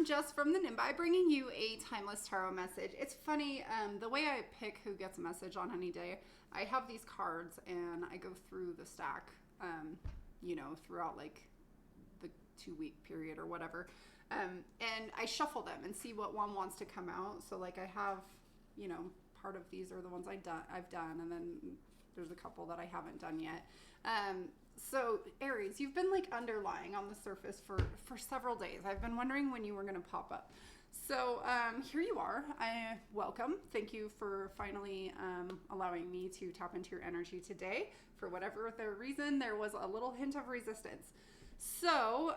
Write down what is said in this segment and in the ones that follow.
I'm Jess from the Nimbi, bringing you a timeless tarot message. It's funny, the way I pick who gets a message on any day, I have these cards and I go through the stack, throughout like the 2-week period or whatever. And I shuffle them and see what one wants to come out. So like I have, part of these are the ones I've done, and then there's a couple that I haven't done yet. So Aries, you've been like underlying on the surface for several days. I've been wondering when you were going to pop up. So here you are. Welcome. Thank you for finally allowing me to tap into your energy today. For whatever the reason, there was a little hint of resistance. So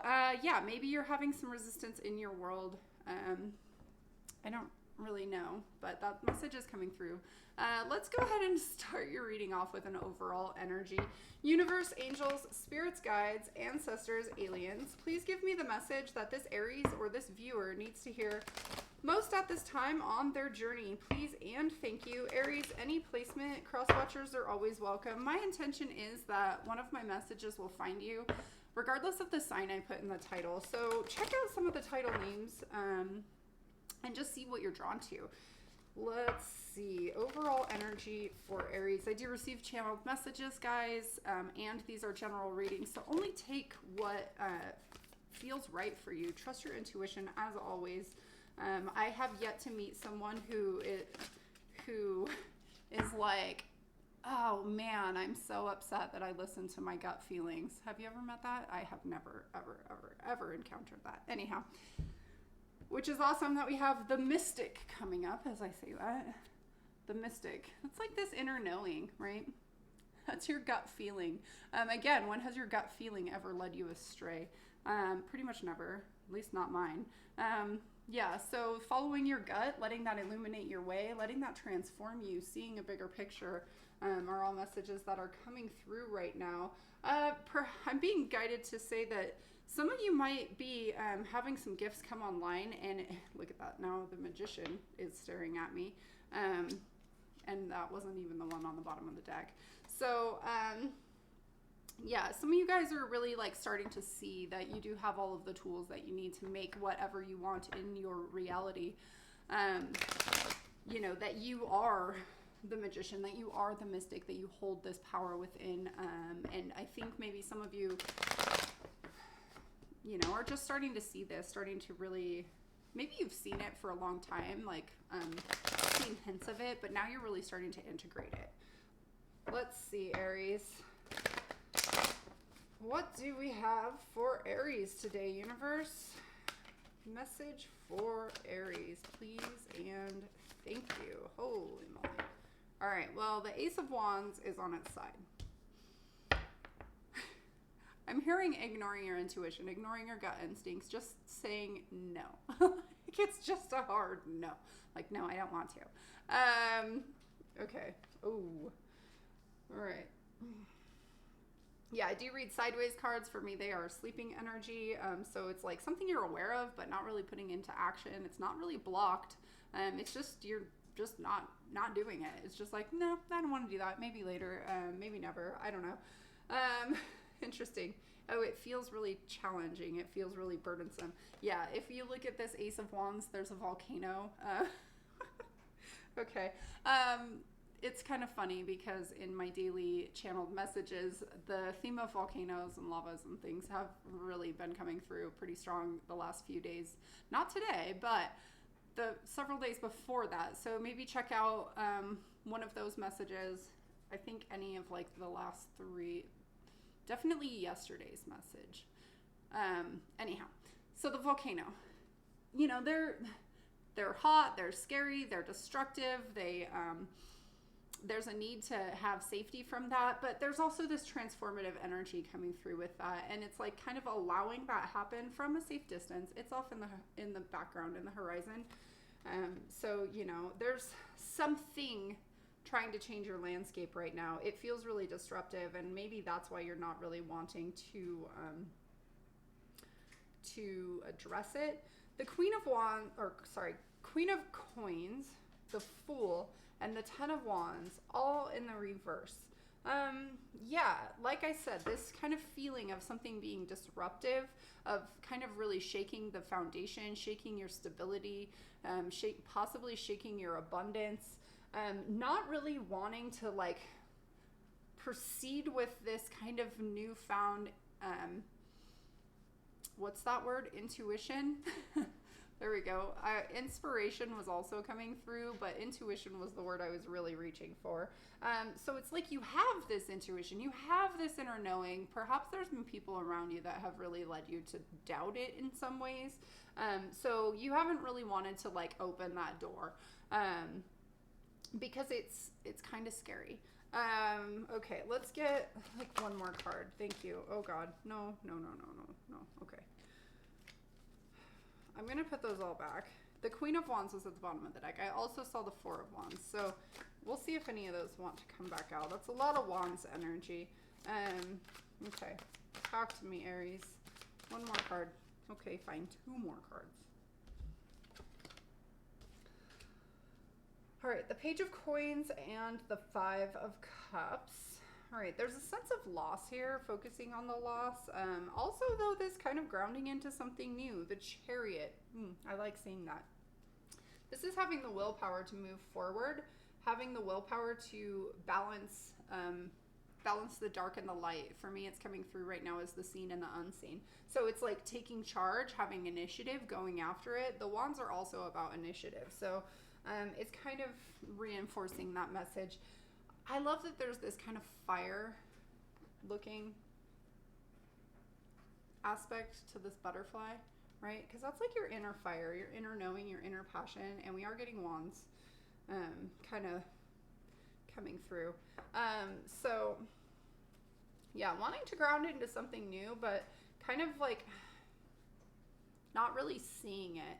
maybe you're having some resistance in your world. I don't really know, but that message is coming through. Let's go ahead and start your reading off with an overall energy. Universe, angels, spirits, guides, ancestors, aliens, please give me the message that this Aries or this viewer needs to hear most at this time on their journey. Please and thank you. Aries, any placement, cross watchers are always welcome. My intention is that one of my messages will find you regardless of the sign I put in the title. So check out some of the title names and just see what you're drawn to. Let's see. Overall energy for Aries. I do receive channeled messages, guys, and these are general readings, so only take what feels right for you. Trust your intuition, as always. I have yet to meet someone who is like, oh man, I'm so upset that I listened to my gut feelings. Have you ever met that? I have never, ever, ever, ever encountered that. Anyhow. Which is awesome that we have the mystic coming up as I say that. The mystic. It's like this inner knowing, right? That's your gut feeling. Again, when has your gut feeling ever led you astray? Pretty much never, at least not mine. So following your gut, letting that illuminate your way, letting that transform you, seeing a bigger picture are all messages that are coming through right now. I'm being guided to say that some of you might be having some gifts come online, and look at that. Now the magician is staring at me, and that wasn't even the one on the bottom of the deck. So some of you guys are really like starting to see that you do have all of the tools that you need to make whatever you want in your reality. That you are the magician, that you are the mystic, that you hold this power within. And I think maybe some of you are just starting to see this, starting to really, maybe you've seen it for a long time, like seen hints of it, but now you're really starting to integrate it. Let's see, Aries. What do we have for Aries today, universe? Message for Aries, please and thank you. Holy moly. All right, well, the Ace of Wands is on its side. I'm hearing ignoring your intuition, ignoring your gut instincts, just saying no. It's just a hard no. Like, no, I don't want to. Okay. Oh. All right. Yeah, I do read sideways cards. For me, they are sleeping energy. So it's like something you're aware of, but not really putting into action. It's not really blocked. It's just, you're just not doing it. It's just like, no, I don't want to do that. Maybe later. Maybe never. I don't know. Interesting. Oh, it feels really challenging. It feels really burdensome. Yeah, if you look at this Ace of Wands, there's a volcano. Okay. It's kind of funny because in my daily channeled messages, the theme of volcanoes and lavas and things have really been coming through pretty strong the last few days. Not today, but the several days before that. So maybe check out one of those messages. I think any of like the last 3, definitely yesterday's message. Anyhow, so the volcano, they're hot, they're scary, they're destructive. There's a need to have safety from that, but there's also this transformative energy coming through with that, and it's like kind of allowing that happen from a safe distance. It's off in the background, in the horizon. So there's something trying to change your landscape right now. It feels really disruptive, and maybe that's why you're not really wanting to address it. The Queen of Coins, the Fool, and the Ten of Wands, all in the reverse. Yeah, like I said, this kind of feeling of something being disruptive, of kind of really shaking the foundation, shaking your stability, possibly shaking your abundance, not really wanting to like proceed with this kind of newfound, what's that word? Intuition. There we go. Inspiration was also coming through, but intuition was the word I was really reaching for. So it's like you have this intuition, you have this inner knowing. Perhaps there's been people around you that have really led you to doubt it in some ways. So you haven't really wanted to like open that door because it's kind of scary. Okay, let's get like one more card. Thank you. Oh God, no. Okay. I'm going to put those all back. The Queen of Wands was at the bottom of the deck. I also saw the Four of Wands. So we'll see if any of those want to come back out. That's a lot of Wands energy. Okay. Talk to me, Aries. One more card. Okay, fine. Two more cards. All right. The Page of Coins and the Five of Cups. All right, there's a sense of loss here, focusing on the loss. Also, though, this kind of grounding into something new, the Chariot. I like seeing that. This is having the willpower to move forward, having the willpower to balance the dark and the light. For me, it's coming through right now as the seen and the unseen. So it's like taking charge, having initiative, going after it. The Wands are also about initiative. So it's kind of reinforcing that message. I love that there's this kind of fire looking aspect to this butterfly, right? Because that's like your inner fire, your inner knowing, your inner passion, and we are getting wands kind of coming through. So yeah, wanting to ground it into something new, but kind of like not really seeing it.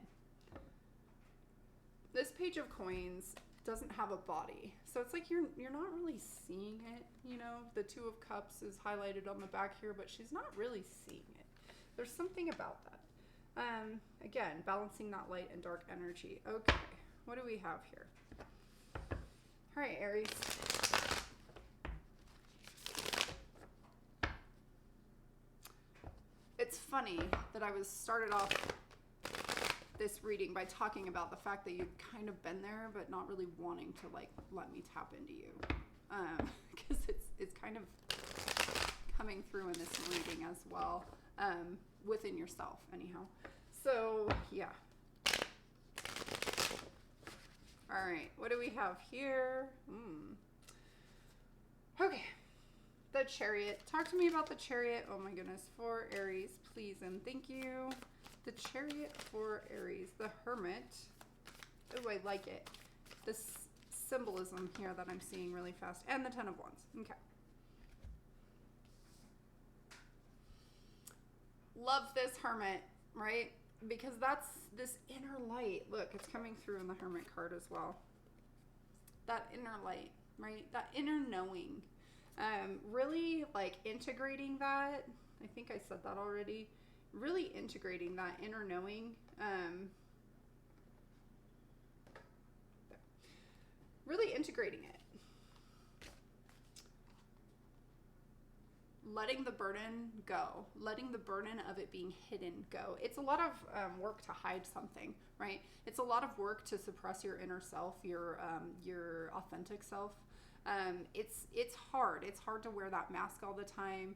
This Page of Coins doesn't have a body, so it's like you're not really seeing it, you know. The Two of Cups is highlighted on the back here, but she's not really seeing it. There's something about that. Again, balancing that light and dark energy. Okay, what do we have here? All right, Aries. It's funny that I was started off this reading by talking about the fact that you've kind of been there but not really wanting to like let me tap into you, because it's kind of coming through in this reading as well, within yourself anyhow. So yeah, all right, what do we have here? Okay, the Chariot. Talk to me about the Chariot. Oh my goodness, for Aries, please and thank you. The Chariot for Aries, the Hermit. Oh, I like it. This symbolism here that I'm seeing really fast. And the Ten of Wands. Okay. Love this Hermit, right? Because that's this inner light. Look, it's coming through in the Hermit card as well. That inner light, right? That inner knowing. Really like integrating that. I think I said that already. Really integrating that inner knowing, really integrating it, letting the burden go, letting the burden of it being hidden go. It's a lot of work to hide something, right? It's a lot of work to suppress your inner self, your authentic self. It's hard. It's hard to wear that mask all the time.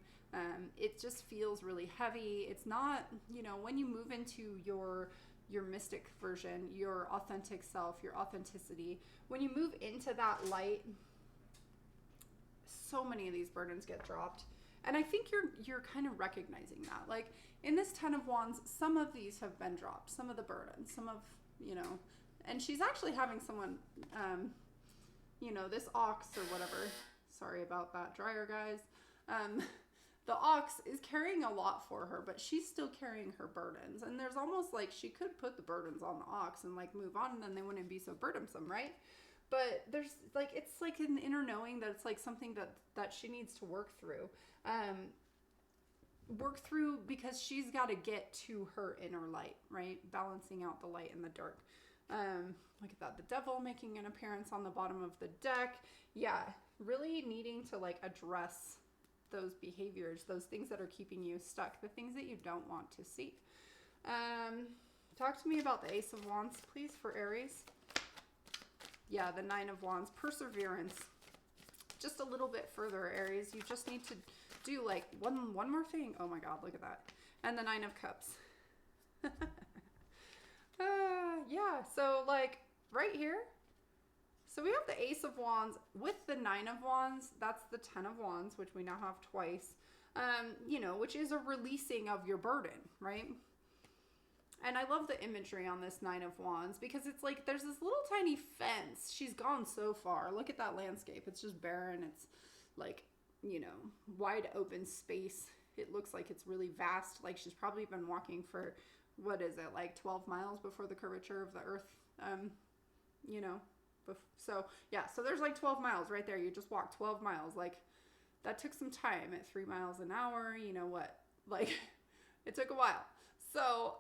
It just feels really heavy. It's not, you know, when you move into your mystic version, your authentic self, your authenticity, when you move into that light, so many of these burdens get dropped. And I think you're kind of recognizing that. Like in this Ten of Wands, some of these have been dropped, some of the burdens, some of, you know, and she's actually having someone, you know, this ox or whatever, sorry about that dryer, guys. The ox is carrying a lot for her, but she's still carrying her burdens. And there's almost like she could put the burdens on the ox and like move on, and then they wouldn't be so burdensome, right? But there's like, it's like an inner knowing that it's like something that she needs to work through. Work through because she's got to get to her inner light, right? Balancing out the light and the dark. Look at that. The Devil making an appearance on the bottom of the deck. Yeah, really needing to like address those behaviors, those things that are keeping you stuck, the things that you don't want to see. Talk to me about the Ace of Wands, please, for Aries. Yeah, the Nine of Wands, perseverance. Just a little bit further, Aries. You just need to do like one more thing. Oh my God, look at that. And the Nine of Cups. Yeah, so like right here. So we have the Ace of Wands with the Nine of Wands. That's the Ten of Wands, which we now have twice. You know, which is a releasing of your burden, right? And I love the imagery on this Nine of Wands because it's like there's this little tiny fence. She's gone so far. Look at that landscape. It's just barren. It's like, you know, wide open space. It looks like it's really vast. Like she's probably been walking for, what is it, like 12 miles before the curvature of the earth, you know. So, yeah, so there's like 12 miles right there. You just walked 12 miles. Like, that took some time at 3 miles an hour. You know what? Like, it took a while. So,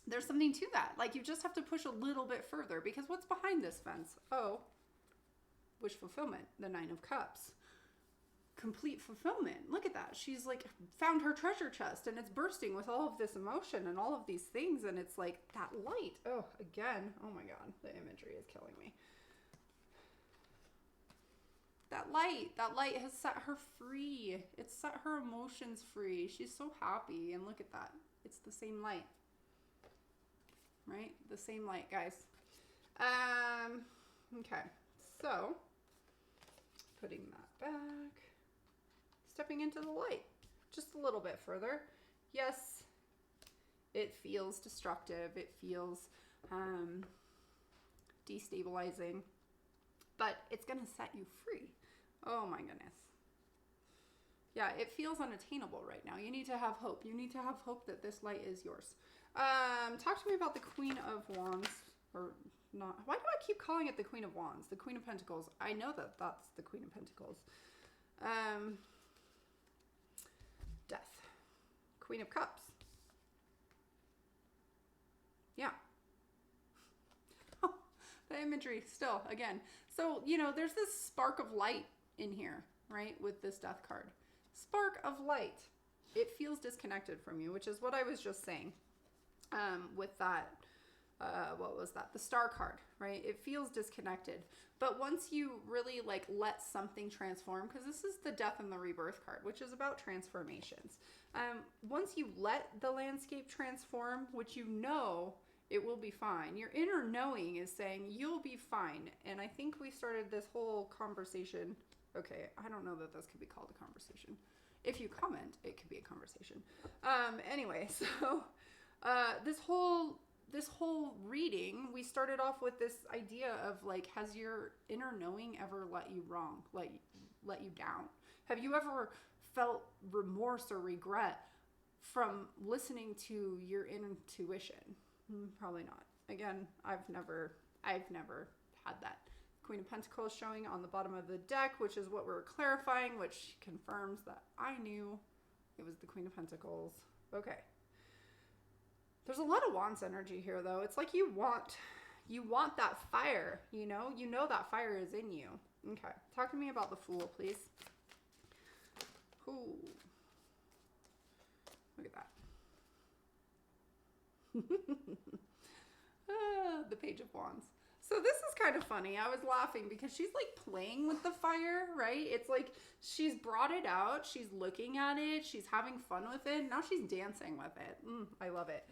there's something to that. Like, you just have to push a little bit further because what's behind this fence? Oh, wish fulfillment, the Nine of Cups. Complete fulfillment. Look at that. She's like found her treasure chest and it's bursting with all of this emotion and all of these things. And it's like that light. Oh, again. Oh my God. The imagery is killing me. That light has set her free. It's set her emotions free. She's so happy. And look at that. It's the same light. Right? The same light, guys. Okay. So, putting that back. Stepping into the light just a little bit further. Yes, it feels destructive. It feels destabilizing, but it's going to set you free. Oh my goodness. Yeah, it feels unattainable right now. You need to have hope. You need to have hope that this light is yours. Talk to me about the Queen of Wands, or not. Why do I keep calling it the Queen of Wands? The Queen of Pentacles. I know that that's the Queen of Pentacles. Death. Queen of Cups. Yeah. The imagery still, again. So, you know, there's this spark of light in here, right? With this Death card. Spark of light. It feels disconnected from you, which is what I was just saying. With that, what was that? The Star card, right? It feels disconnected. But once you really like let something transform, because this is the Death and the Rebirth card, which is about transformations. Once you let the landscape transform, which you know it will be fine. Your inner knowing is saying you'll be fine. And I think we started this whole conversation. Okay, I don't know that this could be called a conversation. If you comment, it could be a conversation. Anyway, so this whole reading, we started off with this idea of like, has your inner knowing ever let you wrong, let you down? Have you ever felt remorse or regret from listening to your intuition? Probably not. Again, I've never had that. Queen of Pentacles showing on the bottom of the deck, which is what we're clarifying, which confirms that I knew it was the Queen of Pentacles. Okay. There's a lot of Wands energy here, though. It's like you want that fire, you know that fire is in you. Okay. Talk to me about the Fool, please. Ooh. Look at that. The Page of Wands. So this is kind of funny. I was laughing because she's like playing with the fire, right? It's like she's brought it out. She's looking at it. She's having fun with it. Now she's dancing with it. I love it.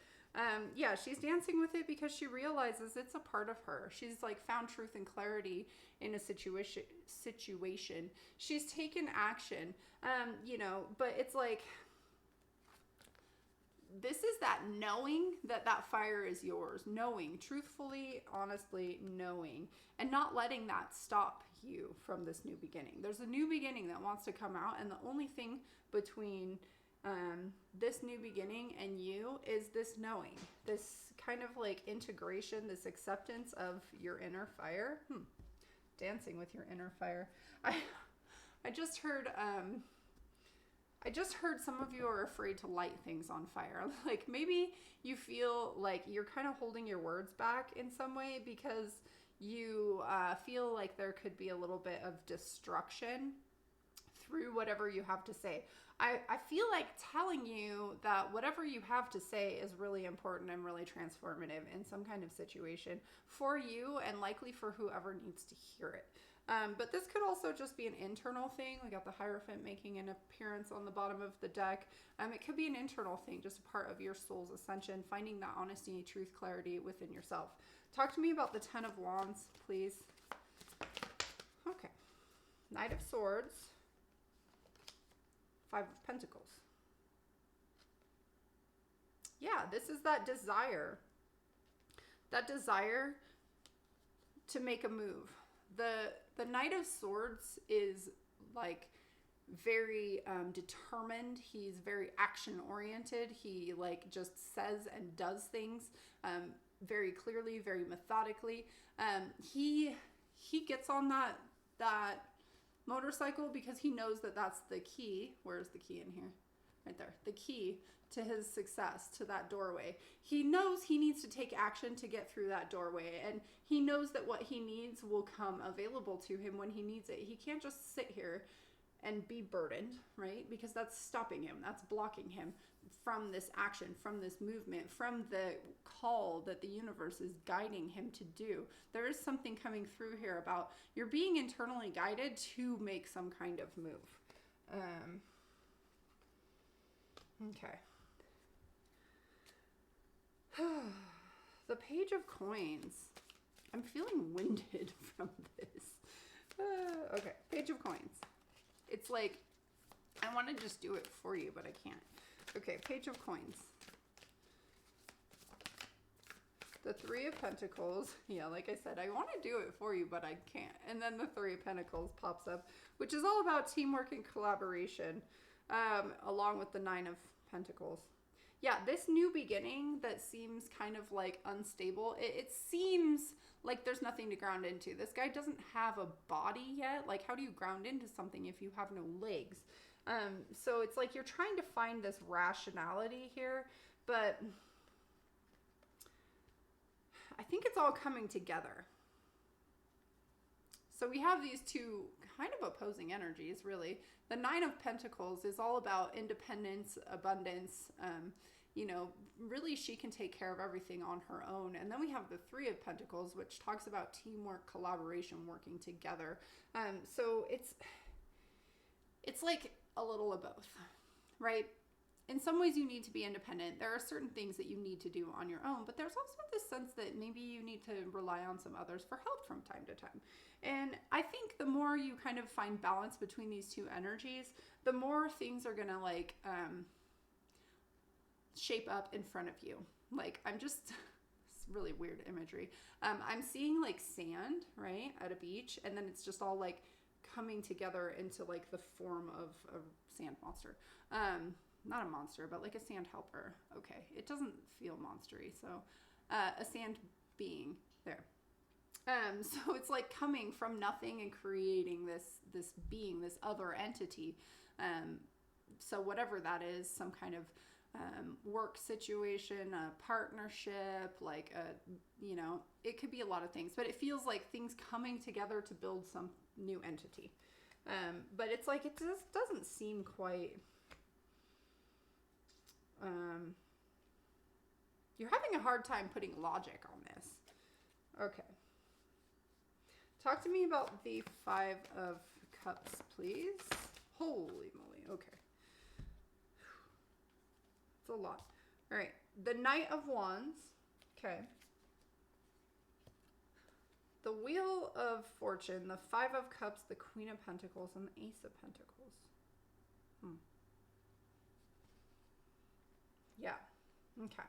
Yeah, she's dancing with it because she realizes it's a part of her. She's like found truth and clarity in a situation. She's taken action, but it's like, this is that knowing that fire is yours. Knowing, truthfully, honestly, knowing, and not letting that stop you from this new beginning. There's a new beginning that wants to come out, and the only thing between this new beginning and you is this knowing, this kind of like integration, this acceptance of your inner fire. Dancing with your inner fire. I just heard some of you are afraid to light things on fire. Like maybe you feel like you're kind of holding your words back in some way because You feel like there could be a little bit of destruction through whatever you have to say. I feel like telling you that whatever you have to say is really important and really transformative in some kind of situation for you and likely for whoever needs to hear it. But this could also just be an internal thing. We got the Hierophant making an appearance on the bottom of the deck. It could be an internal thing, just a part of your soul's ascension, finding that honesty, truth, clarity within yourself. Talk to me about the Ten of Wands, please. Okay. Knight of Swords. Five of Pentacles. Yeah, this is that desire. That desire to make a move. The Knight of Swords is like very determined. He's very action oriented. He like just says and does things very clearly, very methodically. He gets on that motorcycle because he knows that that's the key. Where's the key in here? Right there. The key to his success, to that doorway. He knows he needs to take action to get through that doorway, and he knows that what he needs will come available to him when he needs it. He can't just sit here and be burdened, right? Because that's stopping him. That's blocking him from this action, from this movement, from the call that the universe is guiding him to do. There is something coming through here about you're being internally guided to make some kind of move. Okay. The Page of Coins. I'm feeling winded from this. Okay, Page of Coins. It's like, I want to just do it for you, but I can't. Okay, Page of Coins. The Three of Pentacles. Yeah, like I said, I want to do it for you, but I can't. And then the Three of Pentacles pops up, which is all about teamwork and collaboration, along with the Nine of Pentacles. Yeah, this new beginning that seems kind of like unstable, it seems like there's nothing to ground into. This guy doesn't have a body yet. Like, how do you ground into something if you have no legs? So it's like you're trying to find this rationality here, but I think it's all coming together. So we have these two kind of opposing energies, really. The Nine of Pentacles is all about independence, abundance. You know, really she can take care of everything on her own. And then we have the Three of Pentacles, which talks about teamwork, collaboration, working together. So it's like a little of both, right? In some ways you need to be independent. There are certain things that you need to do on your own, but there's also this sense that maybe you need to rely on some others for help from time to time. And I think the more you kind of find balance between these two energies, the more things are gonna like shape up in front of you. Like, I'm just, it's really weird imagery. I'm seeing like sand, right, at a beach, and then it's just all like coming together into like the form of a sand monster. Not a monster, but like a sand helper. Okay, it doesn't feel monstery, so a sand being there. So it's like coming from nothing and creating this being, this other entity. So whatever that is, some kind of work situation, a partnership, like you know, it could be a lot of things, but it feels like things coming together to build some new entity. But it's like, it just doesn't seem quite, you're having a hard time putting logic on this. Okay. Talk to me about the Five of Cups, please. Holy moly. Okay. It's a lot. All right. The Knight of Wands. Okay. The Wheel of Fortune, the Five of Cups, the Queen of Pentacles, and the Ace of Pentacles. Yeah. Okay.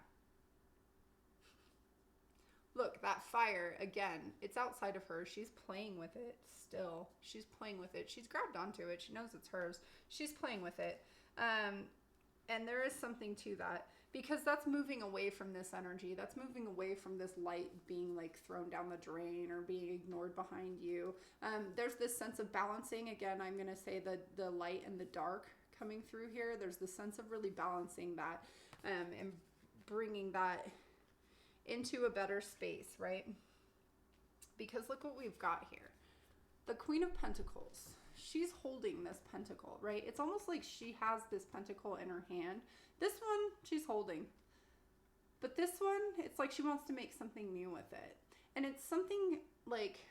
Look, that fire, again, it's outside of her. She's playing with it still. She's playing with it. She's grabbed onto it. She knows it's hers. She's playing with it. And there is something to that, because that's moving away from this energy. That's moving away from this light being like thrown down the drain or being ignored behind you. There's this sense of balancing. Again, I'm going to say the light and the dark coming through here. There's the sense of really balancing that and bringing that into a better space, right? because look what we've got here. The Queen of Pentacles. She's holding this pentacle, right? It's almost like she has this pentacle in her hand. This one, she's holding. But this one, it's like she wants to make something new with it. And it's something like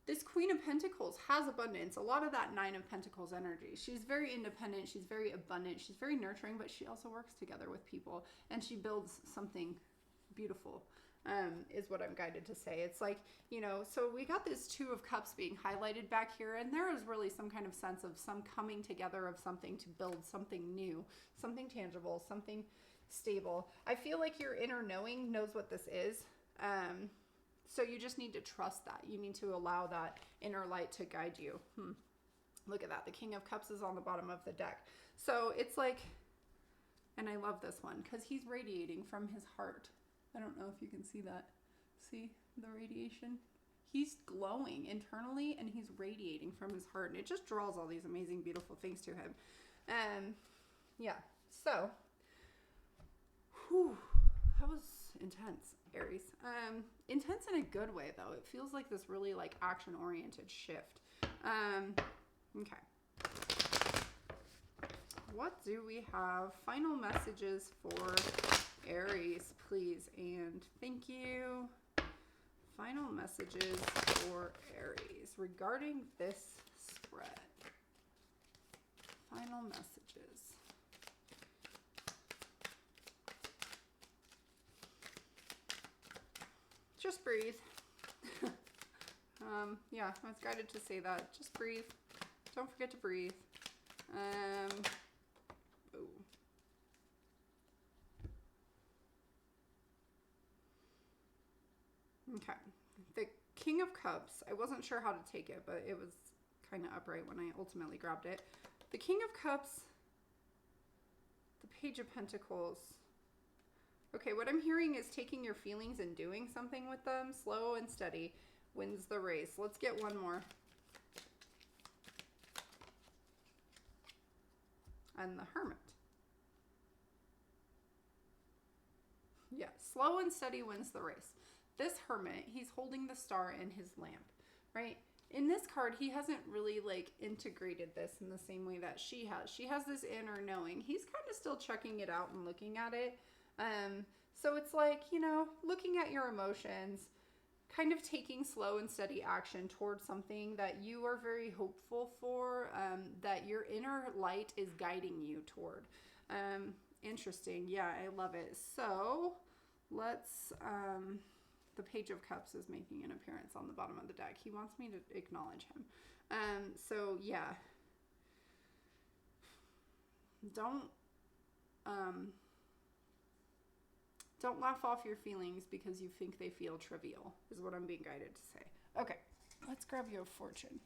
this Queen of Pentacles has abundance. A lot of that Nine of Pentacles energy. She's very independent. She's very abundant. She's very nurturing, but she also works together with people. And she builds something beautiful, is what I'm guided to say. It's like, you know, so we got this Two of Cups being highlighted back here. And there is really some kind of sense of some coming together of something to build something new, something tangible, something stable. I feel like your inner knowing knows what this is. So you just need to trust that. You need to allow that inner light to guide you. Look at that. The King of Cups is on the bottom of the deck. So it's like, and I love this one because he's radiating from his heart. I don't know if you can see that. See the radiation? He's glowing internally and he's radiating from his heart. And it just draws all these amazing, beautiful things to him. Yeah. So, that was intense, Aries. Intense in a good way, though. It feels like this really like action-oriented shift. Okay. What do we have? Final messages for Aries, please. And thank you. Final messages for Aries regarding this spread. Final messages. Just breathe. Yeah, I was guided to say that. Just breathe. Don't forget to breathe. Okay. The King of Cups. I wasn't sure how to take it, but it was kind of upright when I ultimately grabbed it. The King of Cups. The Page of Pentacles. Okay, what I'm hearing is taking your feelings and doing something with them. Slow and steady wins the race. Let's get one more. And the Hermit. Yeah, slow and steady wins the race. This Hermit, he's holding the star in his lamp, right? In this card, he hasn't really like integrated this in the same way that she has. She has this inner knowing. He's kind of still checking it out and looking at it. So it's like, you know, looking at your emotions, kind of taking slow and steady action towards something that you are very hopeful for, that your inner light is guiding you toward. Interesting. Yeah, I love it. So let's, the Page of Cups is making an appearance on the bottom of the deck. He wants me to acknowledge him. So yeah, don't laugh off your feelings because you think they feel trivial, is what I'm being guided to say. Okay, let's grab you a fortune.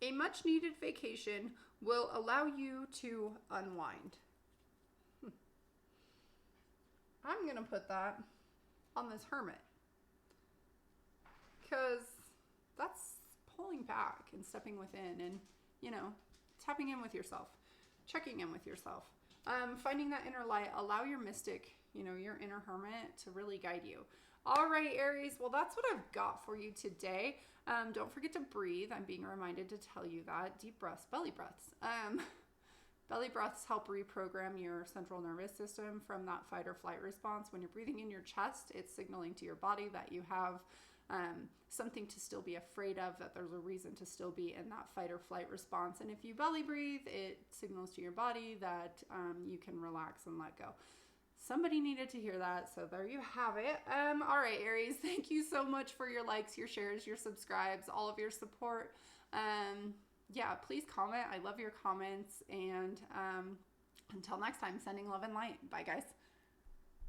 A much needed vacation will allow you to unwind. I'm going to put that on this Hermit because that's pulling back and stepping within and, you know, tapping in with yourself, checking in with yourself. Finding that inner light, allow your mystic, you know, your inner hermit to really guide you. All right, Aries. Well, that's what I've got for you today. Don't forget to breathe. I'm being reminded to tell you that. Deep breaths, belly breaths. Belly breaths help reprogram your central nervous system from that fight or flight response. When you're breathing in your chest, it's signaling to your body that you have something to still be afraid of, that there's a reason to still be in that fight or flight response. And if you belly breathe, it signals to your body that you can relax and let go. Somebody needed to hear that, so there you have it. All right, Aries, thank you so much for your likes, your shares, your subscribes, all of your support. Yeah, please comment. I love your comments. And until next time, sending love and light. Bye, guys.